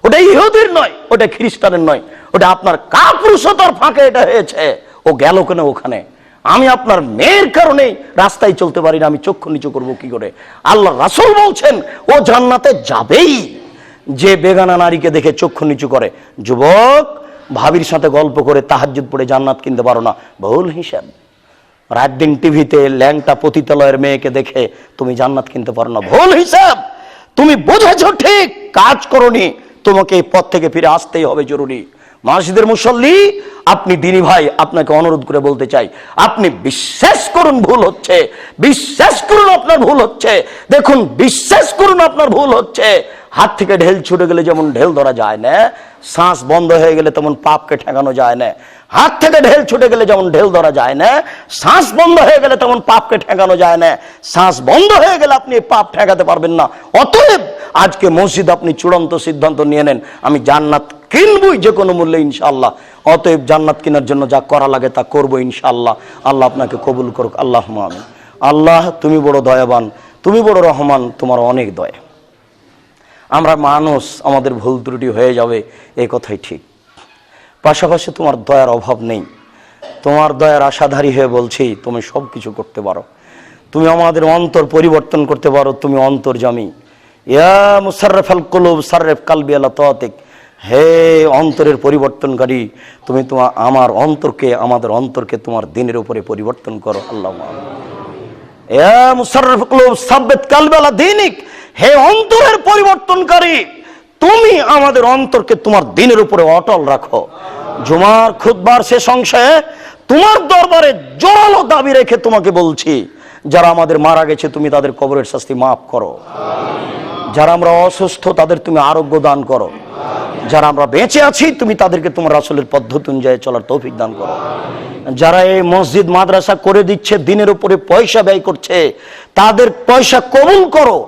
ওটা ইহুদির নয়, ওটা খ্রিস্টানের নয়, ওটা আপনার কাপুরুষতার ফাঁকে এটা হয়েছে। ও গেল কেন ওখানে? আমি আপনার মেয়ের কারণে রাস্তায় চলতে পারি না, আমি চক্ষু নিচু করবো কি করে? আল্লাহ রাসূল বলছেন ও জান্নাতে যাবেই যে বেগানা নারীকে দেখে চক্ষু নিচু করে। যুবক, ভাবির সাথে গল্প করে তাহাজ্জুদ পড়ে জান্নাত কিনতে পারো না, ভুল হিসাব। রাত দিন টিভিতে ল্যাংটা পতিতালয়ের মেয়েকে দেখে তুমি জান্নাত কিনতে পারো না, ভুল হিসাব। তুমি বুঝেছো ঠিক, কাজ করোনি, তোমাকে এই পথ থেকে ফিরে আসতেই হবে, জরুরি। মসজিদের মুসল্লি, আপনি দিনী ভাই, আপনাকে অনুরোধ করে বলতে চাই, আপনি বিশ্বাস করুন ভুল হচ্ছে, বিশ্বাস করুন আপনার ভুল হচ্ছে। দেখুন, বিশ্বাস করুন আপনার ভুল হচ্ছে। হাত থেকে ঢেল ছুটে গেলে যেমন ঢেল ধরা যায় না, শ্বাস বন্ধ হয়ে গেলে তেমন পাপকে ঠেকানো যায় না। হাত থেকে ঢেল ছুটে গেলে যেমন ঢেল ধরা যায় না, শ্বাস বন্ধ হয়ে গেলে তেমন পাপকে ঠেকানো যায় না। শ্বাস বন্ধ হয়ে গেলে আপনি পাপ ঠেকাতে পারবেন না। অতএব আজকে মসজিদ আপনি চূড়ান্ত সিদ্ধান্ত নিয়ে নেন, আমি জান্নাত কিনবই যে কোনো মূল্যে ইনশাআল্লাহ। অতএব জান্নাত কেনার জন্য যা করা লাগে তা করবো ইনশাআল্লাহ। আল্লাহ আপনাকে কবুল করুক, আল্লাহুম্মা আমিন। আল্লাহ, তুমি বড় দয়াবান, তুমি বড় রহমান, তোমার অনেক দয়া। আমরা মানুষ, আমাদের ভুল ত্রুটি হয়ে যাবে, এই কথাই ঠিক। পাশাপাশি তোমার দয়ার অভাব নেই। তোমার দয়ার আশাধারী হয়ে বলছি, তুমি সব কিছু করতে পারো, তুমি আমাদের অন্তর পরিবর্তন করতে পারো, তুমি অন্তর্যামী। ইয়া মুসাররিফাল কুলুব সাররিফ কলবি আলা তাআতিক, হে অন্তরের পরিবর্তনকারী, তুমি আমার অন্তরকে, আমাদের অন্তরকে তোমার দিনের উপরে পরিবর্তন করো, আল্লাহুম্মা আমিন। ইয়া মুসাররিফাল কুলুব সাব্বিত কলবি আলা দীনিক, হে অন্তরের পরিবর্তনকারী, তুমি আমাদের অন্তরকে তোমার দিনের উপরে অটল রাখো। জুমার খুতবার শেষ অংশে তোমার দরবারে জোরালো দাবি রেখে তোমাকে বলছি, যারা আমাদের মারা গেছে তুমি তাদের কবরের শাস্তি মাফ করো, যারা আমরা অসুস্থ তাদের তুমি আরোগ্য দান করো, যারা আমরা বেঁচে আছি তুমি তাদেরকে তোমার রাসূলের পদ্ধতি অনুযায়ী চলার তৌফিক দান করো। যারা এই মসজিদ মাদ্রাসা করে দিচ্ছে, দিনের উপরে পয়সা ব্যয় করছে, তাদের পয়সা কবুল করো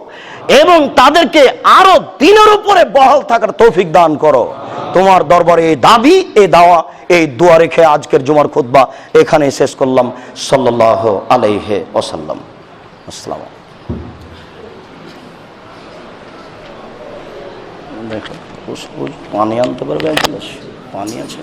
এবং তাদেরকে আরো দিনের উপরে বহাল থাকার তৌফিক দান করো। তোমার দরবারে এই দাবি, এই দাওয়া, এই দোয়া রেখে আজকের জুমার খুতবা এখানে শেষ করলাম। সাল্লাল্লাহু আলাইহি ওয়াসাল্লাম। আসসালামু আলাইকুম। দেখো, পানি আনতে পারবে? পানি আছে?